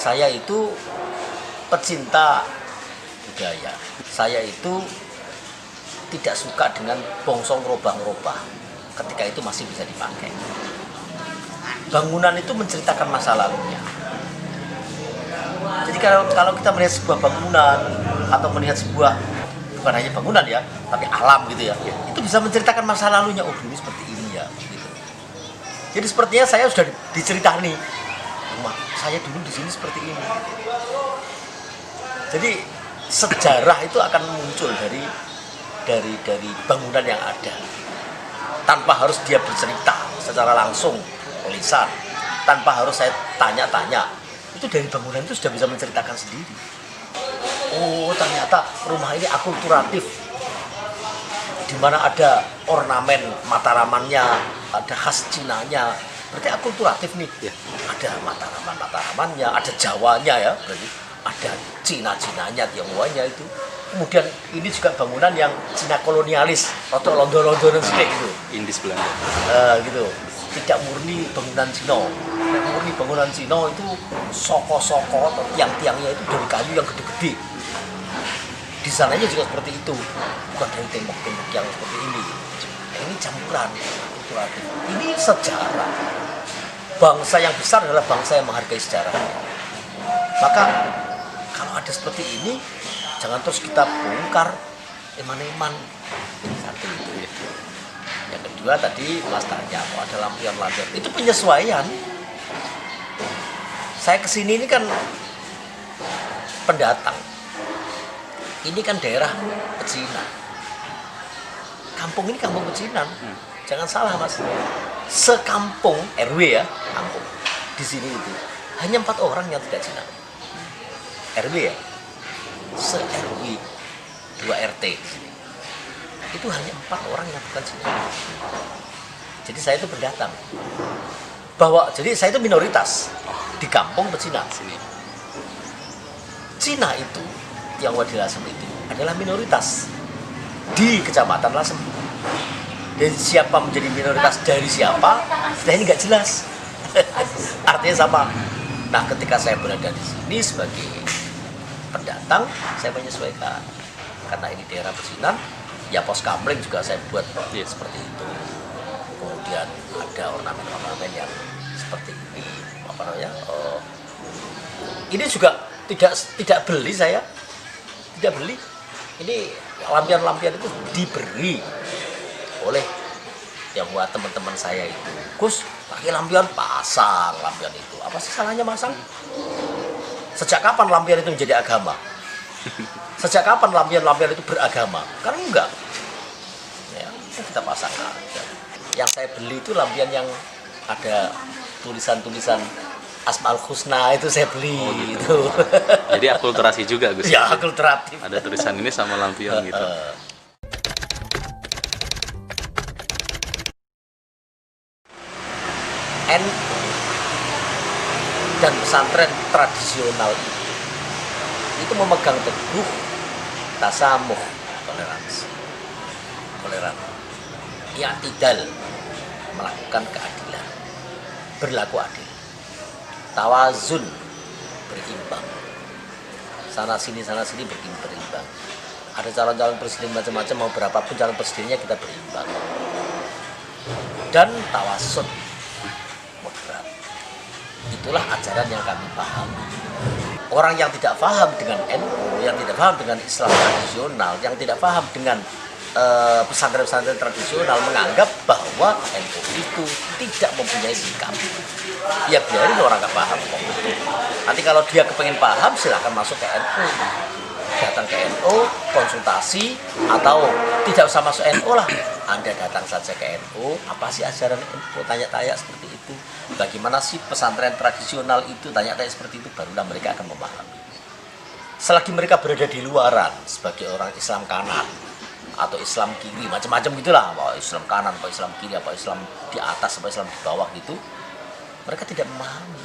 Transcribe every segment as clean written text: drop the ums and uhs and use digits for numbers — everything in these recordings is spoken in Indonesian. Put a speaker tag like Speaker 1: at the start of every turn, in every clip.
Speaker 1: saya itu pecinta budaya. Saya itu tidak suka dengan bongsong robah-robah ketika itu masih bisa dipakai. Bangunan itu menceritakan masa lalunya. Jadi kalau kita melihat sebuah bangunan atau melihat sebuah, bukan hanya bangunan ya, tapi alam gitu ya, itu bisa menceritakan masa lalunya. Oh, dulu seperti ini ya, gitu. Jadi sepertinya saya sudah diceritakan nih, rumah saya dulu di sini seperti ini. Jadi sejarah itu akan muncul dari bangunan yang ada, tanpa harus dia bercerita secara langsung lisan, tanpa harus saya tanya-tanya. Itu dari bangunan itu sudah bisa menceritakan sendiri. Oh, ternyata rumah ini akulturatif, di mana ada ornamen Mataramannya, ada khas Cinanya, berarti akulturatif nih. Ya. Ada Mataramannya, ada Jawanya ya, berarti ada Cina-Cinanya, Tionghoanya itu. Kemudian ini juga bangunan yang Cina kolonialis, atau London-Londonan sedikit gitu.
Speaker 2: Indis Belanda.
Speaker 1: Gitu. Tidak murni bangunan Cina. Murni bangunan Cina itu soko-soko atau tiang-tiangnya itu dari kayu yang gede-gede. Di sananya juga seperti itu, bukan dari tembok-tembok yang seperti ini. Ini campuran. Ini sejarah. Bangsa yang besar adalah bangsa yang menghargai sejarah. Maka kalau ada seperti ini, jangan terus kita bongkar eman-eman. Ini satu itu. Yang kedua tadi Mas tanya, mau ada lampion-lampion. Itu penyesuaian. Saya kesini ini kan pendatang. Ini kan daerah pecinan. Kampung ini kampung pecinan. Jangan salah Mas. Sekampung RW ya, kampung. Di sini itu hanya 4 orang yang tidak Cina. RW ya. Se-RW 2 RT. Itu hanya 4 orang yang bukan Cina. Jadi saya itu pendatang. Jadi saya itu minoritas di kampung pecina sini. Cina itu, Tionghoa di Lasem itu adalah minoritas di Kecamatan Lasem. Dan siapa menjadi minoritas dari siapa, sudah ini nggak jelas. Artinya sama. Nah, ketika saya berada di sini sebagai pendatang, saya menyesuaikan. Karena ini daerah pecinan, ya pos kamling juga saya buat seperti itu. Kemudian ada ornamen-ornamen yang seperti ini. Apa namanya? Ini juga tidak beli saya. Tidak beli. Ini lampion-lampion itu diberi oleh yang buat teman-teman saya itu. Gus, pakai lampion, pasang lampion itu. Apa sih salahnya masang? Sejak kapan lampion itu menjadi agama? Sejak kapan lampion-lampion itu beragama? Kan enggak. Ya, kita pasang aja. Yang saya beli itu lampion yang ada tulisan-tulisan Asmaul Husna, itu saya beli. Gitu.
Speaker 2: Jadi akulturasi juga Gus?
Speaker 1: Ya, akulturatif.
Speaker 2: Ada tulisan ini sama lampion gitu.
Speaker 1: NU dan pesantren tradisional itu memegang teguh tasamuh, toleransi, i'tidal, melakukan keadilan, berlaku adil, tawazun, berimbang, sana sini berimbang. Ada calon-calon presiden macam-macam, mau berapapun calon presidennya kita berimbang. Dan tawasud, moderat. Itulah ajaran yang kami pahami. Orang yang tidak paham dengan NU, yang tidak paham dengan Islam tradisional, yang tidak paham dengan pesantren-pesantren tradisional, menganggap bahwa NU itu tidak mempunyai sikap. Ya biarin orang nggak paham. Nanti kalau dia kepengen paham, silahkan masuk ke NU. Datang ke NU, konsultasi, atau tidak usah masuk NU lah. Anda datang saja ke NU, apa sih ajaran NU? Tanya-tanya seperti itu. Bagaimana sih pesantren tradisional itu? Tanya-tanya seperti itu, barulah mereka akan memahami. Selagi mereka berada di luaran sebagai orang Islam kanan atau Islam kiri, macam-macam gitulah, apa Islam kanan, apa Islam kiri, apa Islam di atas, apa Islam di bawah gitu, mereka tidak memahami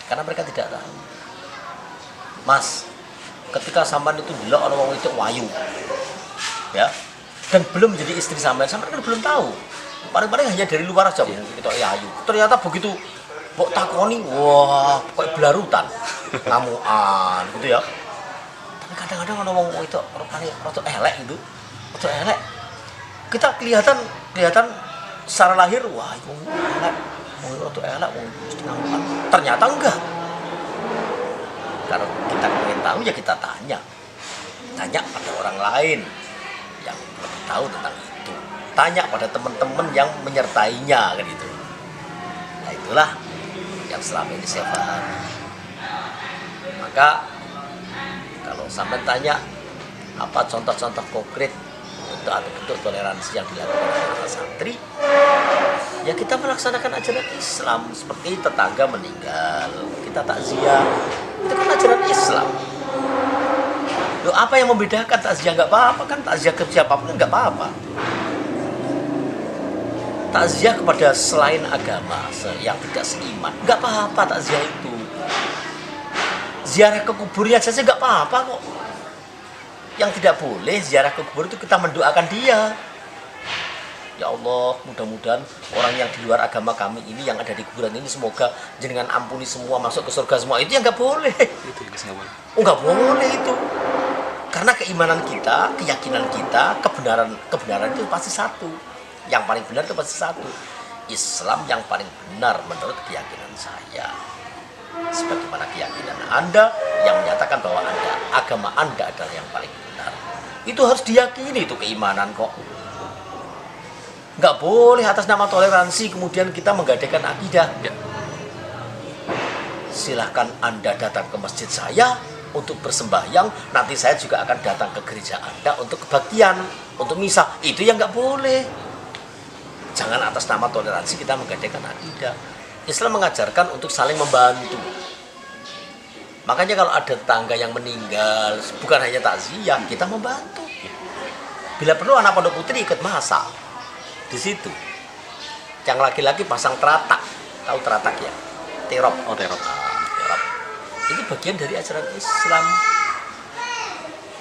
Speaker 1: karena mereka tidak tahu. Mas, ketika sampean itu bilang orang itu wayu, ya, dan belum menjadi istri sampean kan belum tahu. Paling-paling hanya dari luar aja, kita ayu. Ternyata begitu mbok takoni, wah, kayak belarutan. ngamuan gitu ya. Tapi kadang-kadang ada ngomong itu rada elek gitu, rada elek. Kita kelihatan secara lahir, wah itu elek, rada elek, mesti ngamuan. Ternyata enggak. Kalau kita ingin tahu ya kita tanya pada orang lain yang lebih tahu tentang itu. Tanya pada teman-teman yang menyertainya kan itu. Nah itulah yang selama ini saya pahami. Maka kalau sampai tanya apa contoh-contoh konkret atau bentuk toleransi yang dilakukan oleh para santri, ya kita melaksanakan ajaran Islam. Seperti tetangga meninggal, kita takziah, itu kan ajaran Islam. Loh, apa yang membedakan takziah? Nggak apa-apa kan, takziah ke siapapun nggak apa-apa. Takziah kepada selain agama yang tidak seiman nggak apa-apa, takziah itu. Ziarah ke kuburnya saja nggak apa-apa kok. Yang tidak boleh ziarah ke kubur itu kita mendoakan dia. Ya Allah, mudah-mudahan orang yang di luar agama kami ini yang ada di kuburan ini semoga jenengan ampuni semua, masuk ke surga semua. Itu yang nggak boleh.
Speaker 2: Itu nggak boleh.
Speaker 1: Oh, nggak boleh itu. Karena keimanan kita, keyakinan kita, kebenaran itu pasti satu. Yang paling benar itu pasti satu. Islam yang paling benar menurut keyakinan saya. Sebagaimana keyakinan Anda yang menyatakan bahwa agama Anda adalah yang paling benar. Itu harus diyakini, itu keimanan kok. Nggak boleh atas nama toleransi kemudian kita menggadaikan akidah.
Speaker 2: Ya.
Speaker 1: Silahkan Anda datang ke masjid saya untuk bersembahyang, nanti saya juga akan datang ke gereja Anda untuk kebaktian, untuk misa. Itu yang nggak boleh. Jangan atas nama toleransi kita menggadaikan akidah. Islam mengajarkan untuk saling membantu. Makanya kalau ada tetangga yang meninggal, bukan hanya takziah, kita membantu. Bila perlu anak pondok putri ikut masak di situ. Yang laki-laki pasang teratak, tahu teratak ya? Terop.
Speaker 2: Oh, terop.
Speaker 1: Terop. Ini bagian dari ajaran Islam.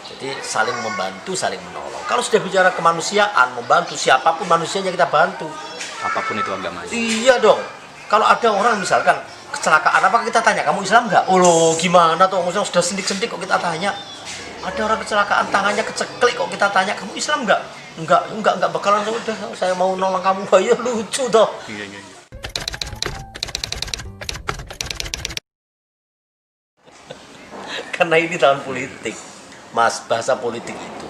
Speaker 1: Jadi saling membantu, saling menolong. Kalau sudah bicara kemanusiaan, membantu siapapun manusianya kita bantu.
Speaker 2: Apapun itu agamanya.
Speaker 1: Iya dong. Kalau ada orang misalkan kecelakaan apa kita tanya, kamu Islam nggak? Oh loh, gimana tuh? Misalnya sudah sendik-sendik kok kita tanya. Ada orang kecelakaan tangannya keceklik kok kita tanya, kamu Islam nggak? Enggak bakalan, udah saya mau nolong kamu. Ayo lucu toh.
Speaker 2: Iya.
Speaker 1: Karena ini tahun politik, Mas, bahasa politik itu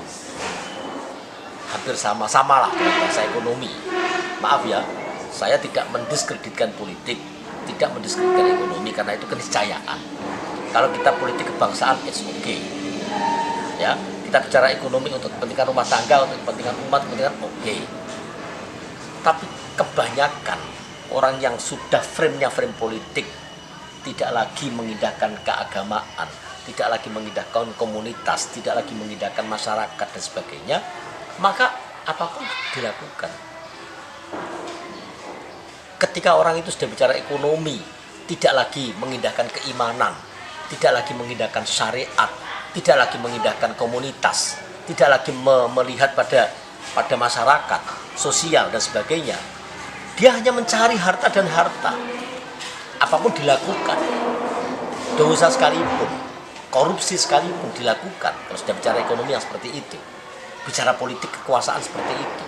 Speaker 1: hampir sama lah dengan bahasa ekonomi. Maaf ya, saya tidak mendiskreditkan politik, tidak mendiskreditkan ekonomi karena itu keniscayaan. Kalau kita politik kebangsaan, it's okay. Ya, kita bicara ekonomi untuk kepentingan rumah tangga, untuk kepentingan umat, kepentingan okay. Tapi kebanyakan orang yang sudah frame-nya frame politik tidak lagi mengindahkan keagamaan, tidak lagi mengindahkan komunitas, tidak lagi mengindahkan masyarakat dan sebagainya, maka apapun dilakukan. Ketika orang itu sudah bicara ekonomi, tidak lagi mengindahkan keimanan, tidak lagi mengindahkan syariat, tidak lagi mengindahkan komunitas, tidak lagi melihat pada masyarakat, sosial dan sebagainya. Dia hanya mencari harta dan harta. Apapun dilakukan, dosa sekalipun, korupsi sekalipun dilakukan. Kalau sudah bicara ekonomi yang seperti itu, bicara politik kekuasaan seperti itu.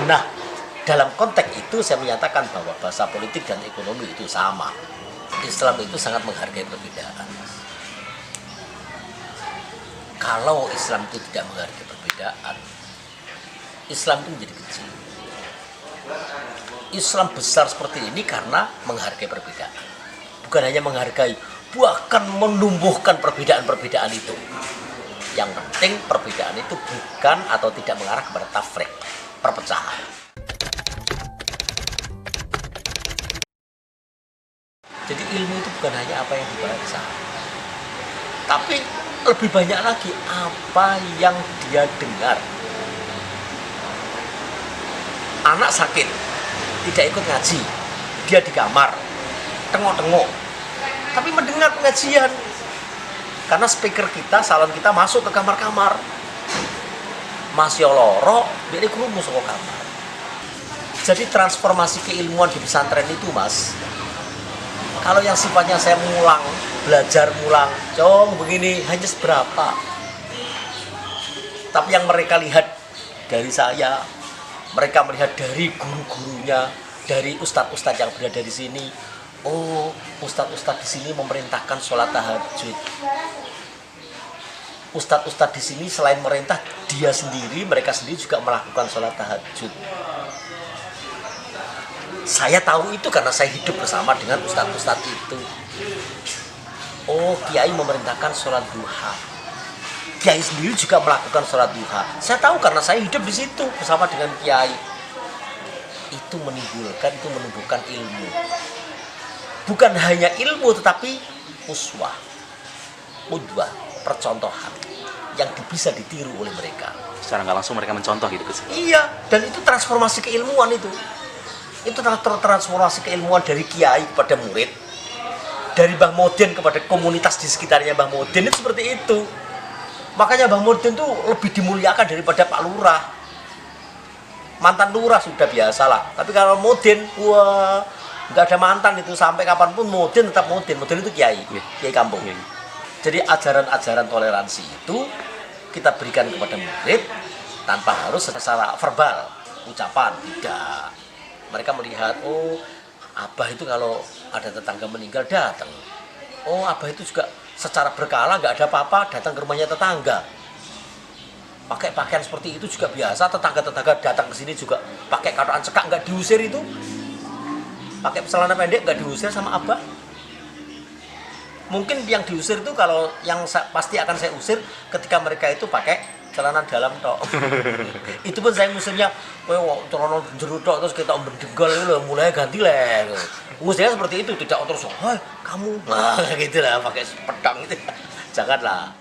Speaker 1: Nah, dalam konteks itu saya menyatakan bahwa bahasa politik dan ekonomi itu sama. Islam itu sangat menghargai perbedaan. Kalau Islam itu tidak menghargai perbedaan, Islam itu menjadi kecil. Islam besar seperti ini karena menghargai perbedaan. Bukan hanya menghargai, bahkan menumbuhkan perbedaan-perbedaan itu. Yang penting perbedaan itu bukan atau tidak mengarah kepada tafrik, perpecahan. Jadi ilmu itu bukan hanya apa yang dibaca, tapi lebih banyak lagi apa yang dia dengar. Anak sakit, tidak ikut ngaji, dia di kamar, tengok-tengok, tapi mendengar pengajian. Karena speaker kita, salon kita masuk ke kamar-kamar. Masih loro, dia kerumus ke kamar. Jadi transformasi keilmuan di pesantren itu, Mas, kalau yang sifatnya saya mengulang belajar mulang, cong begini hanya seberapa. Tapi yang mereka lihat dari saya, mereka melihat dari guru-gurunya, dari ustadz-ustadz yang berada di sini. Oh, ustadz-ustadz di sini memerintahkan sholat tahajud. Ustadz-ustadz di sini selain merintah, mereka sendiri juga melakukan sholat tahajud. Saya tahu itu karena saya hidup bersama dengan ustadz-ustadz itu. Oh, kiai memerintahkan sholat duha. Kiai sendiri juga melakukan sholat duha. Saya tahu karena saya hidup di situ bersama dengan kiai. Itu menumbuhkan ilmu. Bukan hanya ilmu, tetapi uswah, qudwah, percontohan yang bisa ditiru oleh mereka.
Speaker 2: Secara nggak langsung mereka mencontoh gitu Gus.
Speaker 1: Iya, dan itu transformasi keilmuan itu. Itu transformasi keilmuan dari kiai kepada murid, dari Mbah Modin kepada komunitas di sekitarnya Mbah Modin, itu seperti itu. Makanya Mbah Modin tuh lebih dimuliakan daripada Pak Lurah. Mantan lurah sudah biasa lah, tapi kalau Modin, wah, nggak ada mantan itu, sampai kapanpun Modin tetap Modin. Modin itu kiai, kiai kampung. Jadi ajaran-ajaran toleransi itu kita berikan kepada murid tanpa harus secara verbal, ucapan, tidak. Mereka melihat, oh abah itu kalau ada tetangga meninggal datang. Oh abah itu juga secara berkala nggak ada apa-apa datang ke rumahnya tetangga. Pakai pakaian seperti itu juga biasa, tetangga-tetangga datang ke sini juga pakai katoan cekak, nggak diusir itu. Pakai celana pendek nggak diusir sama abah. Mungkin yang diusir itu kalau yang pasti akan saya usir ketika mereka itu pakai celana dalam tok. Itu pun saya ngusirnya, celana jeru tok terus kita berdenggal itu mulai ganti lah. Ngusirnya seperti itu, tidak terus, "Hei, kamu." Nah, gitu lah pakai pedang itu. Janganlah.